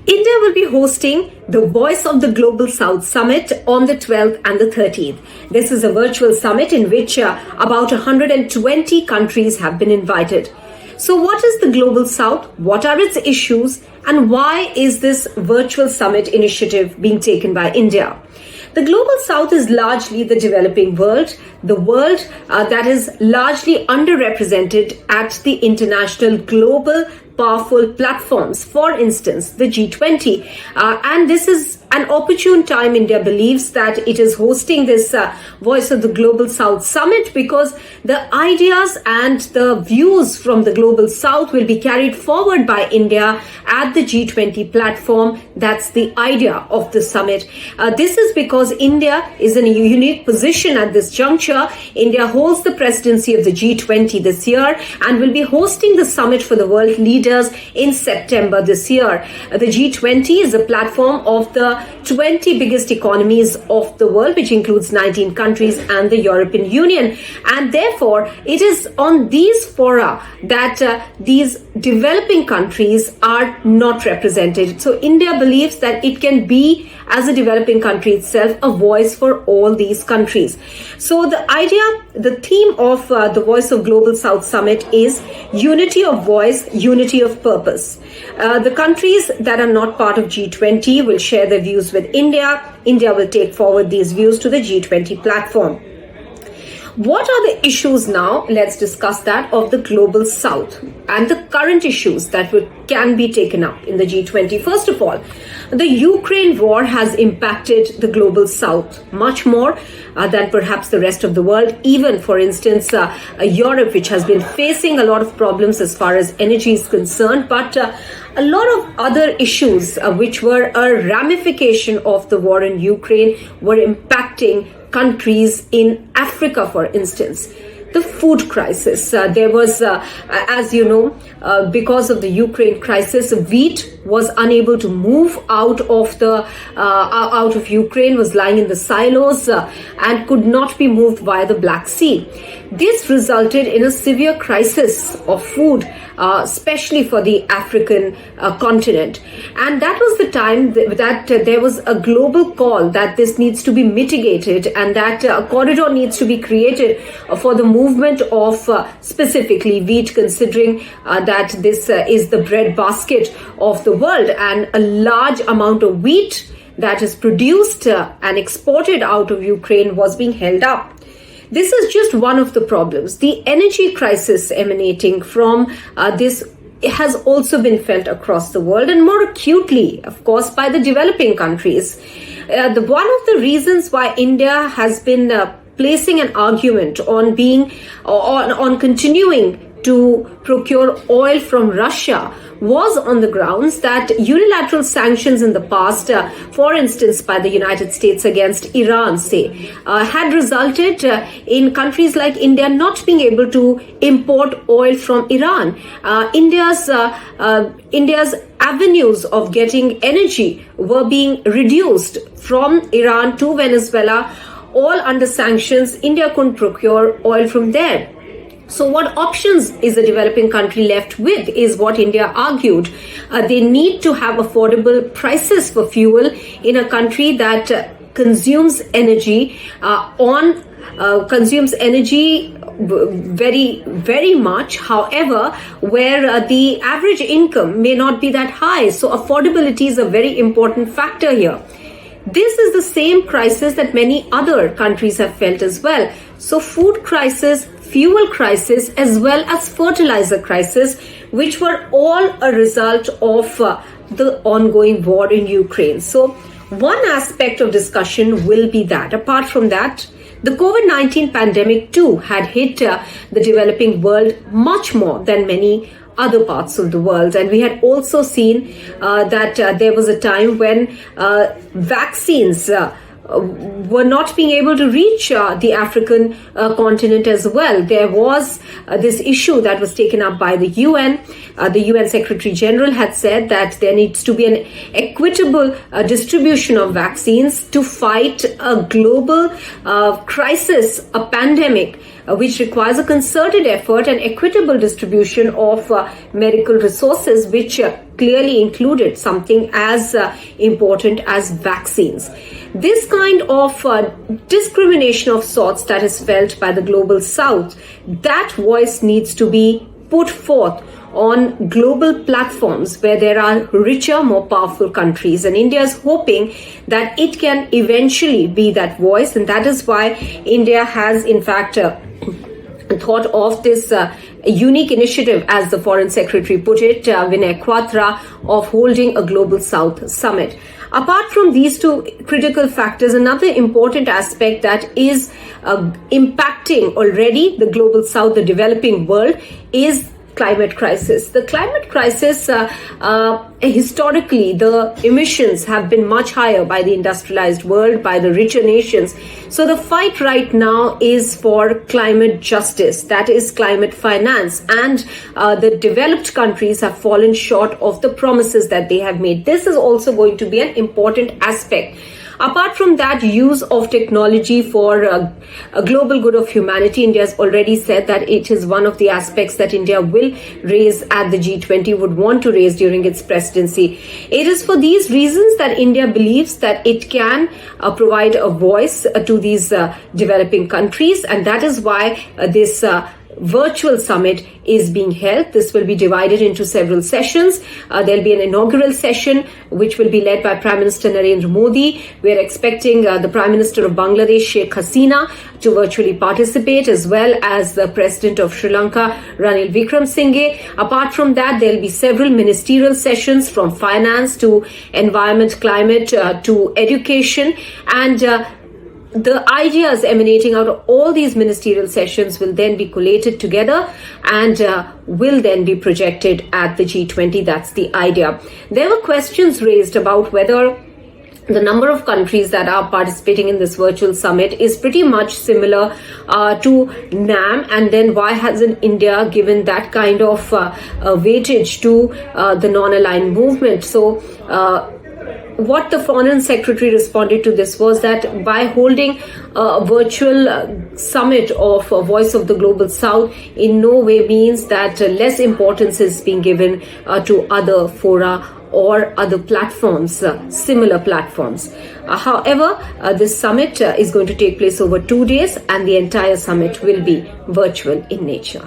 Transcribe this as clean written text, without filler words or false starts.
India will be hosting the Voice of the Global South Summit on the 12th and the 13th. This is a virtual summit in which about 120 countries have been invited. So what is the Global South? What are its issues? And why is this virtual summit initiative being taken by India? The Global South is largely the developing world, the world that is largely underrepresented at the international global powerful platforms, for instance, the G20. And this is an opportune time, India believes, that it is hosting this Voice of the Global South Summit because the ideas and the views from the Global South will be carried forward by India at the G20 platform. That's the idea of the summit. This is because India is in a unique position at this juncture. India holds the presidency of the G20 this year and will be hosting the summit for the world leaders in September this year. The G20 is a platform of the 20 biggest economies of the world, which includes 19 countries and the European Union. And therefore, it is on these fora that these developing countries are not represented. So India believes that it can be, as a developing country itself, a voice for all these countries. So the theme of the Voice of Global South Summit is unity of voice, unity of purpose. The countries that are not part of G20 will share their views with India. India will take forward these views to the G20 platform. What are the issues now? Let's discuss that of the Global South and the current issues that can be taken up in the G20. First of all, the Ukraine war has impacted the Global South much more than perhaps the rest of the world. Even, for instance, Europe, which has been facing a lot of problems as far as energy is concerned, but a lot of other issues which were a ramification of the war in Ukraine were impacting countries in Africa, for instance. The food crisis. There was, as you know, because of the Ukraine crisis, wheat was unable to move out of Ukraine, was lying in the silos and could not be moved via the Black Sea. This resulted in a severe crisis of food, especially for the African continent. And that was the time that there was a global call that this needs to be mitigated and that a corridor needs to be created for the movement of specifically wheat, considering that this is the breadbasket of the world, and a large amount of wheat that is produced and exported out of Ukraine was being held up. This is just one of the problems. The energy crisis emanating from this has also been felt across the world, and more acutely, of course, by the developing countries. One of the reasons why India has been placing an argument on continuing to procure oil from Russia was on the grounds that unilateral sanctions in the past, for instance, by the United States against Iran, had resulted in countries like India not being able to import oil from Iran. India's avenues of getting energy were being reduced from Iran to Venezuela, all under sanctions. India couldn't procure oil from there. So what options is a developing country left with is what India argued. They need to have affordable prices for fuel in a country that consumes energy very, very much. However, where the average income may not be that high. So affordability is a very important factor here. This is the same crisis that many other countries have felt as well. So food crisis, fuel crisis, as well as fertilizer crisis, which were all a result of the ongoing war in Ukraine. So one aspect of discussion will be that. Apart from that, the COVID-19 pandemic too had hit the developing world much more than many other parts of the world. And we had also seen that there was a time when vaccines were not being able to reach the African continent as well. There was this issue that was taken up by the UN. The UN Secretary General had said that there needs to be an equitable distribution of vaccines to fight a global crisis, a pandemic, which requires a concerted effort and equitable distribution of medical resources, which clearly included something as important as vaccines. This kind of discrimination of sorts that is felt by the global south, that voice needs to be put forth on global platforms where there are richer, more powerful countries. And India is hoping that it can eventually be that voice. And that is why India has, in fact, thought of this unique initiative, as the Foreign Secretary put it, Vinay Quatra, of holding a Global South Summit. Apart from these two critical factors, another important aspect that is impacting already the Global South, the developing world, is climate crisis. The climate crisis, historically, the emissions have been much higher by the industrialized world, by the richer nations. So the fight right now is for climate justice, that is climate finance, and the developed countries have fallen short of the promises that they have made. This is also going to be an important aspect. Apart from that, use of technology for a global good of humanity, India has already said that it is one of the aspects that India will raise at the G20, would want to raise during its presidency. It is for these reasons that India believes that it can provide a voice to these developing countries, and that is why this virtual summit is being held. This will be divided into several sessions. There'll be an inaugural session which will be led by Prime Minister Narendra Modi. We're expecting the Prime Minister of Bangladesh, Sheikh Hasina, to virtually participate, as well as the President of Sri Lanka, Ranil Wickremesinghe. Apart from that, there'll be several ministerial sessions, from finance to environment, climate to education, and the ideas emanating out of all these ministerial sessions will then be collated together and will then be projected at the G20. That's the idea. There were questions raised about whether the number of countries that are participating in this virtual summit is pretty much similar to NAM, and then why hasn't India given that kind of weightage to the non-aligned movement? So what the Foreign Secretary responded to this was that by holding a virtual summit of Voice of the Global South in no way means that less importance is being given to other fora or other platforms, similar platforms. However, this summit is going to take place over 2 days, and the entire summit will be virtual in nature.